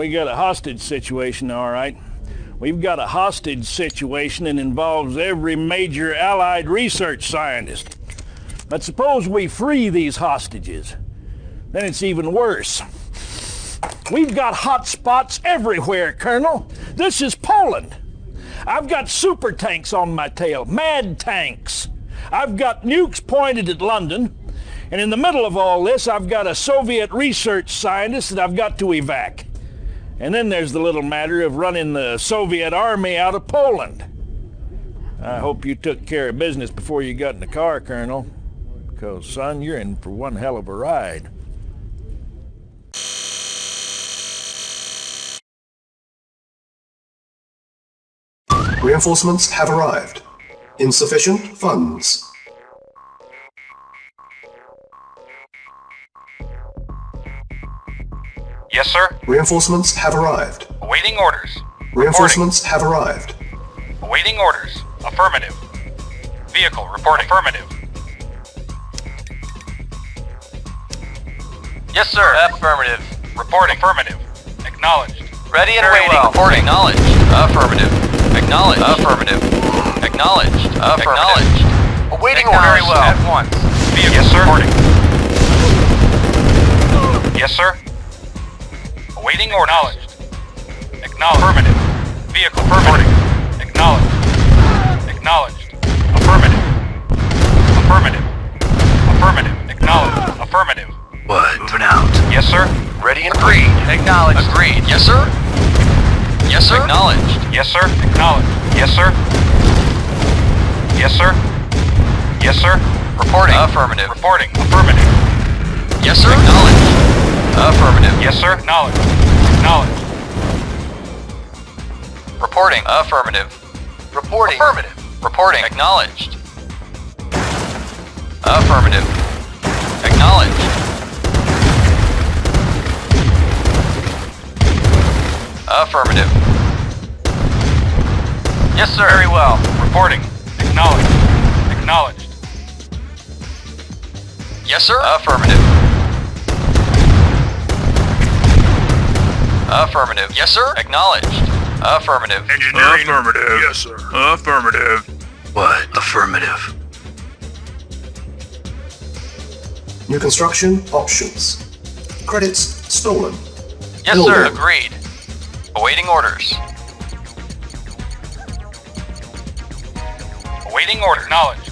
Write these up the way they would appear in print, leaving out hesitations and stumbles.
we got a hostage situation, all right. We've got a hostage situation that involves every major Allied research scientist. But suppose we free these hostages. Then it's even worse. We've got hot spots everywhere, Colonel. This is Poland. I've got super tanks on my tail, mad tanks. I've got nukes pointed at London. And in the middle of all this, I've got a Soviet research scientist that I've got to evac. And then there's the little matter of running the Soviet army out of Poland. I hope you took care of business before you got in the car, Colonel. Because, son, you're in for one hell of a ride. Reinforcements have arrived. Insufficient funds. Yes, sir. Reinforcements have arrived. Awaiting orders. Reinforcements have arrived. Awaiting orders. Affirmative. Vehicle reporting. Affirmative. Yes, sir. Affirmative. Reporting. Affirmative. Acknowledged. Ready and Very waiting. well. Reporting. Acknowledged. Affirmative. Acknowledged. Affirmative. Acknowledged. Acknowledged. Awaiting orders. Very well. At once. Vehicle yes, sir. Reporting. Yes, sir. Awaiting order. Acknowledged. Acknowledged. Affirmative. Vehicle reporting. Acknowledged. Acknowledged. Affirmative. Affirmative. Affirmative. Acknowledged. Affirmative. What? Moving out. Yes, sir. Ready and agreed. Acknowledged. Agreed. Yes, sir. Yes, sir. Acknowledged. Yes, sir. Acknowledged. Yes, sir. Yes, sir. Yes, sir. Reporting. Affirmative. Reporting. Affirmative. Yes, sir. Acknowledged. Affirmative. Yes, sir. Acknowledged. Acknowledged. Reporting. Affirmative. Reporting. Affirmative. Reporting. Acknowledged. Affirmative. Acknowledged. Affirmative. Yes, sir. Very well. Reporting. Acknowledged. Acknowledged. Yes, sir. Affirmative. Affirmative. Yes, sir. Acknowledged. Affirmative. Engineering. Affirmative. Yes, sir. Affirmative. What? Affirmative. New construction options. Credits stolen. Yes, Building. sir. Agreed. Awaiting orders. Awaiting order. Acknowledged.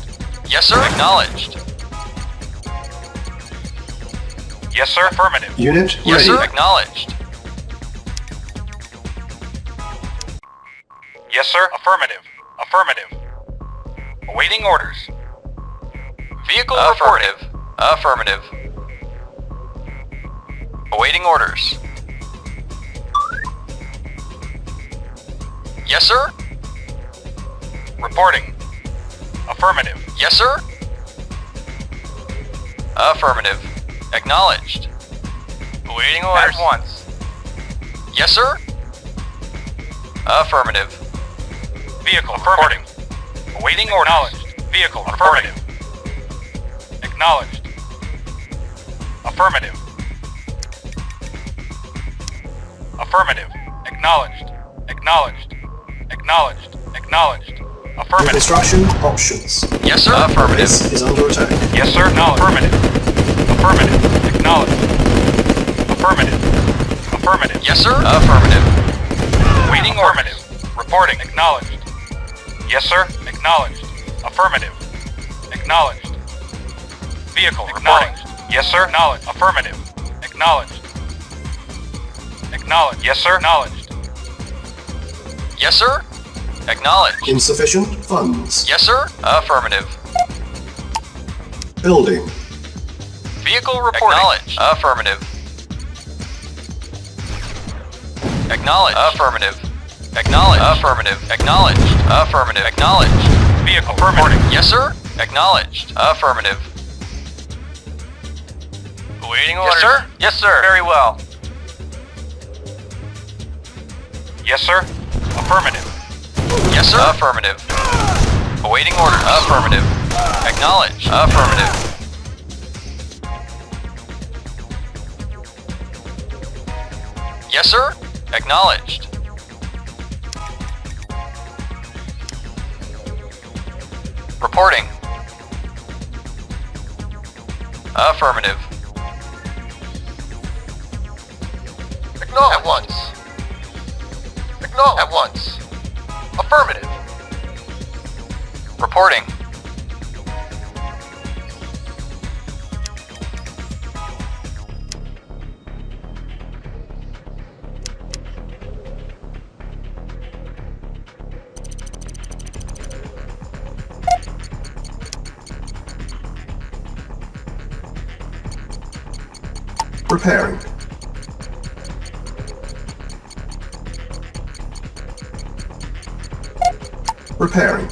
Yes, sir. Acknowledged. Yes, sir. Affirmative. Unit Yes, ready. sir. Acknowledged. Yes, sir. Affirmative. Affirmative. Awaiting orders. Vehicle Affirmative. reporting. Affirmative. Awaiting orders. Yes, sir. Reporting. Affirmative. Yes, sir. Affirmative. Acknowledged. Awaiting orders. At once. Yes, sir. Affirmative. Vehicle reporting. Awaiting order. Acknowledged. Vehicle affirmative. Acknowledged. Affirmative. Affirmative. Acknowledged. Acknowledged. Acknowledged. Acknowledged. New Affirmative. construction options. Yes, sir. Affirmative. Base is under attack. Yes, sir. Acknowledged. Affirmative. Affirmative. Acknowledged. Affirmative. Affirmative. Yes, sir. Affirmative. Waiting affirmative. Reporting. Acknowledged. Yes, sir. Acknowledged. Affirmative. Acknowledged. Vehicle. Acknowledged. Yes, sir. Acknowledged. Affirmative. Acknowledged. Acknowledged. Yes, sir. Acknowledged. Yes, sir. Acknowledged. Insufficient funds. Yes, sir. Affirmative. Building. Vehicle reporting. Acknowledged. Affirmative. Acknowledged. Affirmative. Acknowledged. Affirmative. Acknowledged. Affirmative. Acknowledged. Vehicle. Reporting. Yes, sir. Acknowledged. Affirmative. Awaiting orders. Yes, sir. Yes, sir. Very well. Yes, sir. Affirmative. Yes, sir. Affirmative. Awaiting orders. Affirmative. Acknowledged. Affirmative. Yes, sir. Acknowledged. Reporting. Affirmative. Acknowledge. At once. Acknowledge. At once. Affirmative. Reporting. Repairing. Repairing.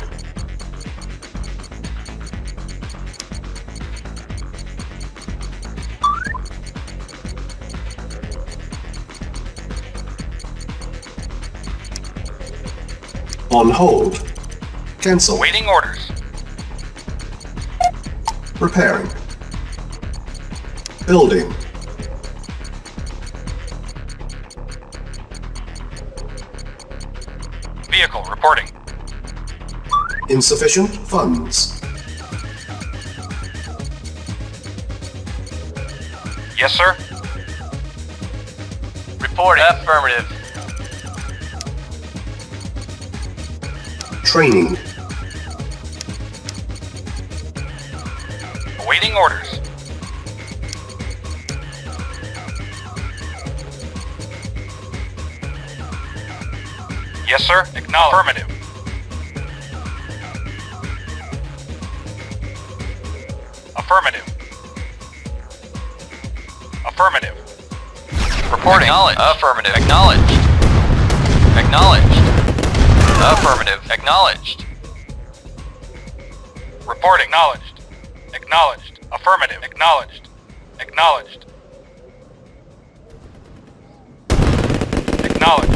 On hold. Cancel. Waiting orders. Repairing. Building. Vehicle reporting. Insufficient funds. Yes, sir. Reporting. Affirmative. Training. Awaiting orders. Yes, sir. Acknowledge. Affirmative. Affirmative. Affirmative. Reporting. Acknowledged. Affirmative. Acknowledged. Acknowledged. Affirmative. Acknowledged. Reporting. Acknowledged. Acknowledged. Affirmative. Acknowledged. Acknowledged. Acknowledged.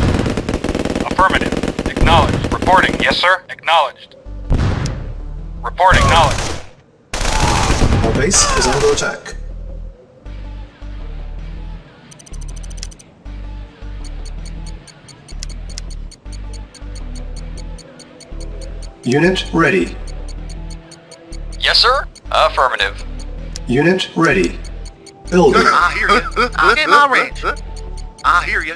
Affirmative. Acknowledged. Reporting. Yes, sir. Acknowledged. Reporting. Acknowledged. Our base is under attack. Unit ready. Yes, sir. Affirmative. Unit ready. Building. I hear you. I'll get my range. I hear you.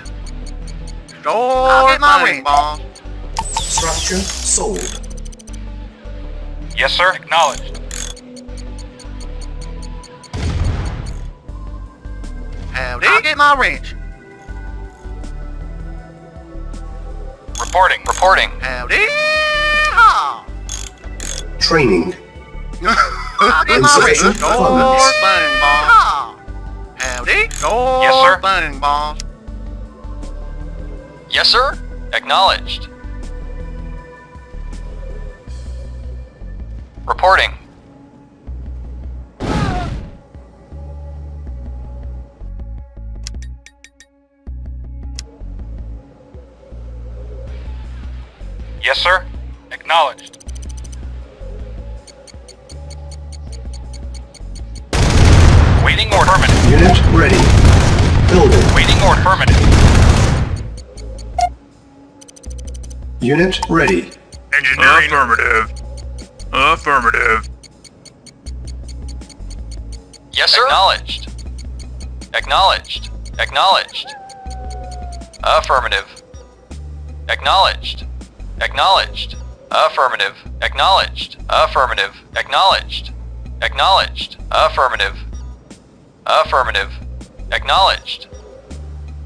I'll get my range, boss. Structure sold. Yes, sir. Acknowledged. Howdy. I'll get my range. Reporting. Reporting. Howdy. Ha. Training. I'll get my range. Insufficient Door funds. bang, boss. Howdy. Door Yes, sir. bang, boss. Yes, sir. Acknowledged. Reporting. Yes, sir. Acknowledged. Waiting order. Affirmative. Unit ready. Building. Waiting order. Affirmative. Unit ready. Engineering. Affirmative. Affirmative. Yes, sir. Acknowledged. Acknowledged. Acknowledged. Affirmative. Acknowledged. Acknowledged. Affirmative. Acknowledged. Affirmative. Acknowledged. Acknowledged. Affirmative. Affirmative. Acknowledged.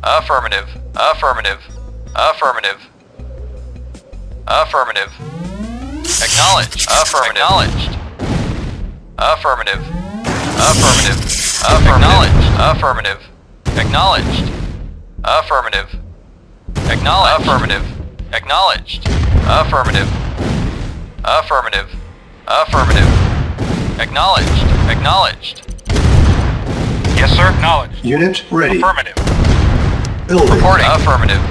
Affirmative. Affirmative. Affirmative. Affirmative. Acknowledged. Affirmative. Acknowledged. Affirmative. Affirmative. Affirmative. Acknowledged. Affirmative. Acknowledged. Affirmative. Acknowledged. Affirmative. Affirmative. Affirmative. Acknowledged. Acknowledged. Yes, sir. Acknowledged. Unit ready. Affirmative. Building. Reporting. Affirmative.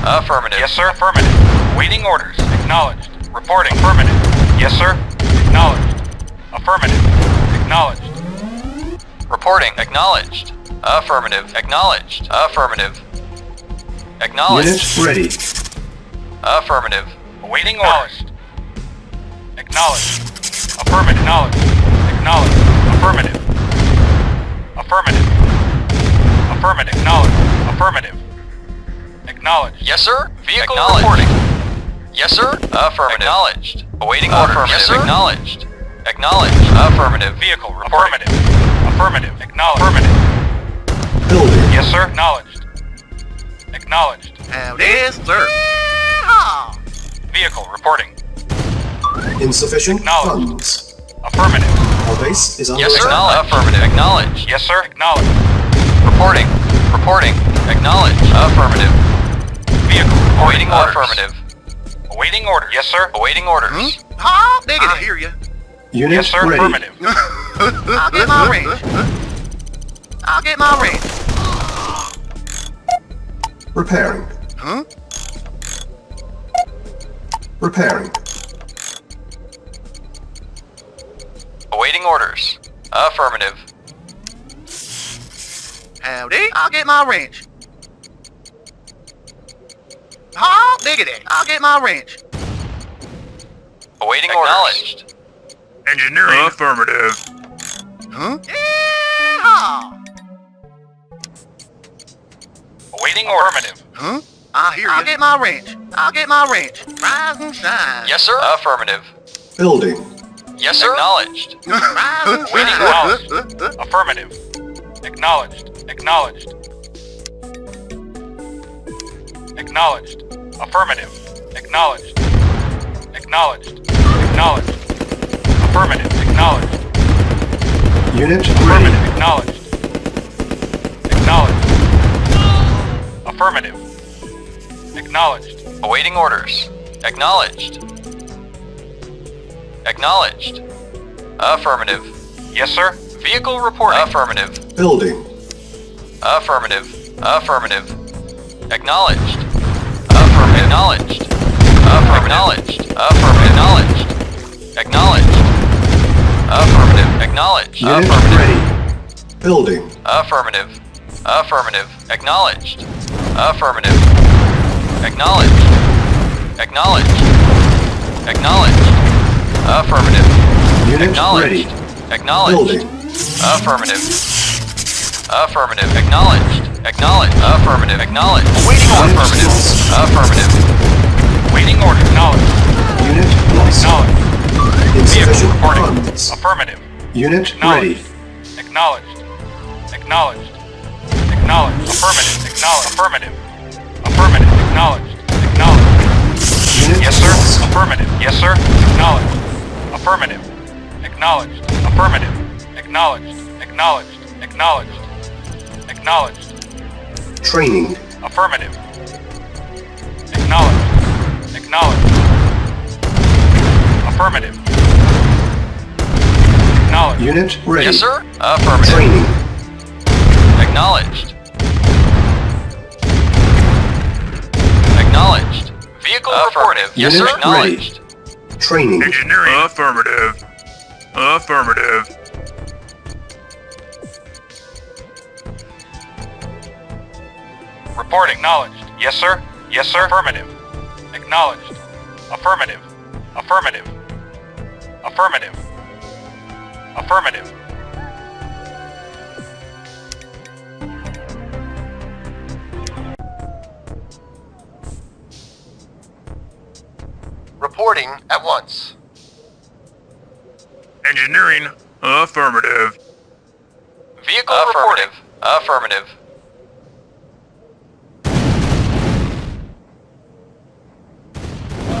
Affirmative. Yes, sir. Affirmative. Waiting orders. Acknowledged. Reporting. Affirmative. Yes, sir. Acknowledged. Affirmative. Acknowledged. Reporting. Acknowledged. Affirmative. Acknowledged. Affirmative. Acknowledged. Unit ready. Affirmative. Awaiting orders. Acknowledged. Affirmative. Acknowledged. Acknowledged. Affirmative. Affirmative. Affirmative. Acknowledged. Affirmative. Acknowledged. Yes, sir. Vehicle reporting. Yes, sir. Affirmative. Acknowledged. Awaiting orders. Yes, sir. Acknowledged. Acknowledged. Affirmative. Vehicle reporting. Affirmative. Acknowledged. Affirmative. Building. Yes, sir. Acknowledged. Acknowledged. Yes, sir. Yeehaw! Vehicle reporting. Insufficient Acknowledged. funds. Affirmative. Our base is under Yes, sir. attack. Affirmative. Acknowledged. Yes, sir. Acknowledged. Reporting. Reporting. Acknowledged. Affirmative. Vehicle Awaiting reporting. orders. Affirmative. Awaiting orders. Yes, sir. Awaiting orders. Huh? Diggity. I hear you. Unit Yes, sir. ready. Affirmative. I'll get my range. I'll get my range. Repairing. Huh? Repairing. Awaiting orders. Affirmative. Howdy. I'll get my range. Huh? Diggity. I'll get my range. Awaiting orders. Acknowledged. Engineering. Affirmative. Huh? Yeehaw! Awaiting affirmative. Huh? I hear you. I'll get my range. I'll get my range. Rise and shine. Yes, sir. Affirmative. Building. Yes, sir. Acknowledged. Rise and Waiting shine. acknowledged. Affirmative. Acknowledged. Acknowledged. Acknowledged. Affirmative. Acknowledged. Acknowledged. Acknowledged. Affirmative. Acknowledged. Unit Affirmative. ready. Acknowledged. Acknowledged. Affirmative. Acknowledged. Awaiting orders. Acknowledged. Acknowledged. Affirmative. Yes, sir. Vehicle reporting. Affirmative. Building. Affirmative. Affirmative. Acknowledged. Affirmative. Acknowledged. Acknowledged. Affirmative. Acknowledged. Acknowledged. Affirmative. Acknowledged. Unit Affirmative. ready. Building. Affirmative. Affirmative. Acknowledged. Affirmative. Acknowledged. Acknowledged. Acknowledged. Affirmative. Unit Acknowledged. ready. Acknowledged. Building. Affirmative. Affirmative. Acknowledged. Acknowledged. Affirmative. Acknowledged. Waiting order. Affirmative. Affirmative. Waiting order. Acknowledged. Unit lost. Acknowledged. Vehicle Insufficient reporting. funds. Affirmative. Unit ready. Acknowledged. Acknowledged. Acknowledged. Affirmative. Acknowledged. Affirmative. Affirmative. Acknowledged. Acknowledged. Unit Yes, sir. lost. Affirmative. Yes, sir. Acknowledged. Affirmative. Acknowledged. Affirmative. Acknowledged. Acknowledged. Acknowledged. Acknowledged. Training. Affirmative. Acknowledged. Acknowledged. Affirmative. Acknowledged. Unit ready. Yes, sir. Affirmative. Training. Acknowledged. Acknowledged. Vehicle reporting. Yes, sir. Unit Acknowledged. ready. Training. Engineering. Affirmative. Affirmative. Report acknowledged. Yes, sir. Yes, sir. Affirmative. Acknowledged. Affirmative. Affirmative. Affirmative. Affirmative. Reporting at once. Engineering. Affirmative. Vehicle reporting. Affirmative.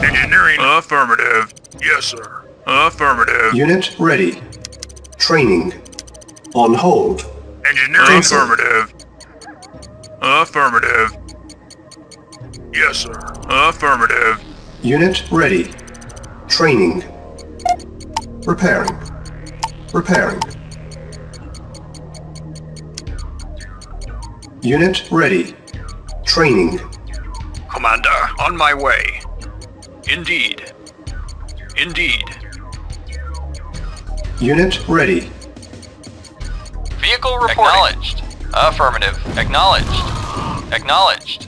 Engineering. Affirmative. Yes, sir. Affirmative. Unit ready. Training. On hold. Engineering. Cancel. Affirmative. Affirmative. Yes, sir. Affirmative. Unit ready. Training. Repairing. Repairing. Unit ready. Training. Commander, on my way. Indeed. Indeed. Unit ready. Vehicle reporting. Acknowledged. Affirmative. Acknowledged. Acknowledged.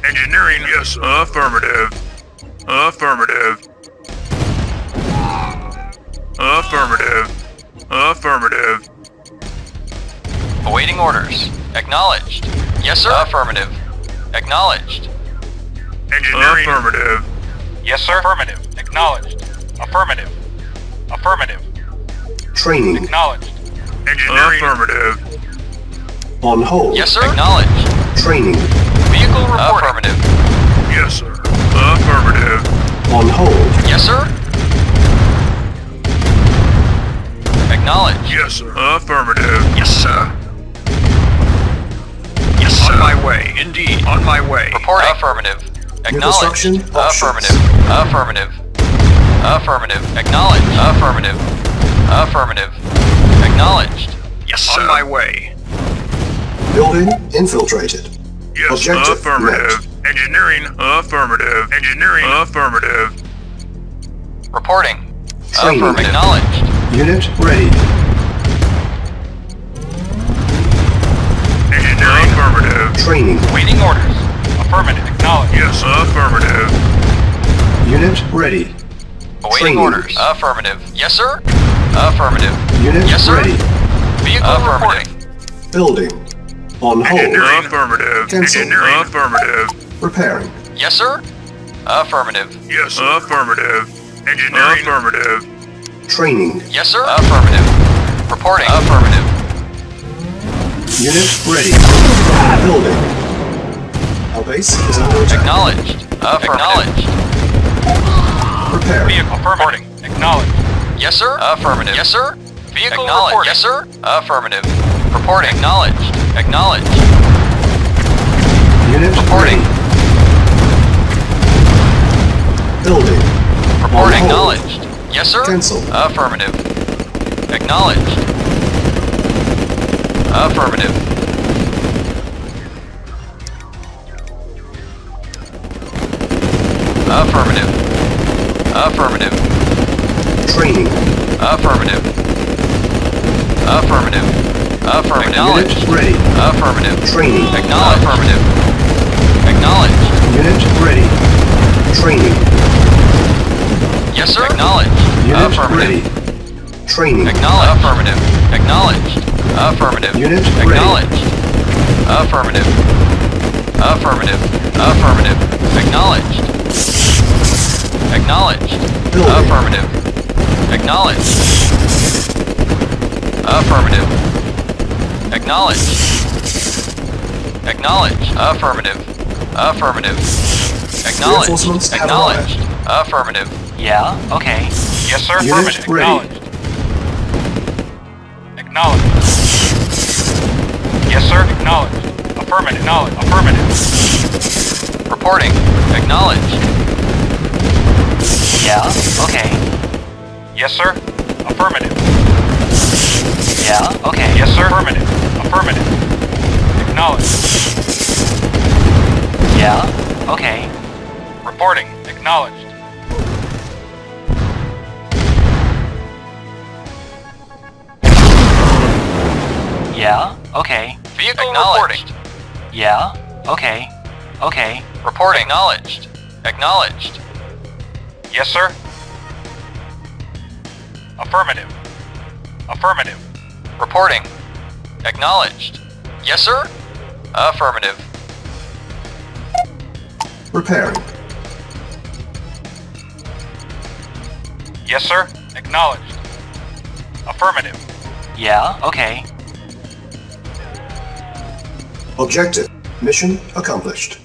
Engineering. Yes, sir. Affirmative. Affirmative. Affirmative. Affirmative. Awaiting orders. Acknowledged. Yes, sir. Affirmative. Acknowledged. Engineering. Affirmative. Yes, sir. Affirmative. Acknowledged. Affirmative. Affirmative. Training. Acknowledged. Engineering. Affirmative. On hold. Yes, sir. Acknowledged. Training. Vehicle reporting. Affirmative. Yes, sir. Affirmative. On hold. Yes, sir. Acknowledged. Yes, sir. Affirmative. Yes, sir. Yes, sir. On my way. Indeed. On my way. Reporting. Affirmative. Acknowledged. Construction options. Affirmative. Affirmative. Affirmative. Acknowledged. Affirmative. Affirmative. Acknowledged. Yes, sir. On my way. Building infiltrated. Yes, Objective affirmative. Engineering. Affirmative. Engineering. Affirmative. Reporting. Training. Affirmative. Acknowledged. Unit ready. Engineering. Affirmative. Training. Waiting orders. Affirmative. Acknowledged. Yes, affirmative. Unit ready. Awaiting Training. orders. Affirmative. Yes, sir. Affirmative. Unit Yes, sir. ready. Vehicle reporting. Building. On hold. Engineering. Affirmative. Cancel. Engineering. Affirmative. Repairing. Yes, sir. Affirmative. Yes, affirmative. Engineering. Affirmative. Training. Yes, sir. Affirmative. Reporting. Affirmative. Unit ready. Building. Our base is under attack. Acknowledged. Acknowledged. Preparing. Vehicle reporting. Acknowledged. Yes, sir. Affirmative. Yes, sir. Vehicle reporting. Yes, sir. Affirmative. Reporting. Acknowledged. Acknowledged. Unit Reporting. ready. Building. Reporting. On hold. Acknowledged. Yes, sir. Cancel. Affirmative. Acknowledged. Affirmative. Affirmative. Affirmative. Training. Affirmative. Affirmative. Affirmative. Acknowledged. Unit ready. Affirmative. Training. Acknowledged. Affirmative. Acknowledged. Unit ready. Training. Yes, sir. Acknowledged. Unit Affirmative. ready. Training. Acknowledged. Affirmative. Acknowledged. Affirmative. Unit ready. Acknowledged. Affirmative. Affirmative. Affirmative. Acknowledged. Acknowledged. Building. Affirmative. Acknowledged. Affirmative. Acknowledged. Acknowledged. Affirmative. Affirmative. Acknowledged. Reinforcements have Acknowledged. Affirmative. Yeah, okay. Yes, sir. Unit Affirmative. ready. Acknowledged. Acknowledged. Yes, sir. Acknowledged. Affirmative. Acknowledged. Affirmative. Reporting. Acknowledged. Yeah, okay. Yes, sir. Affirmative. Yeah, okay. Yes, sir. Affirmative. Affirmative. Acknowledged. Yeah, okay. Reporting. Acknowledged. Yeah, okay. Vehicle acknowledged. Yeah, okay. Okay. Reporting. Acknowledged. Acknowledged. Yes, sir. Affirmative. Affirmative. Reporting. Acknowledged. Yes, sir. Affirmative. Repairing. Yes, sir. Acknowledged. Affirmative. Yeah, okay. Objective. Mission accomplished.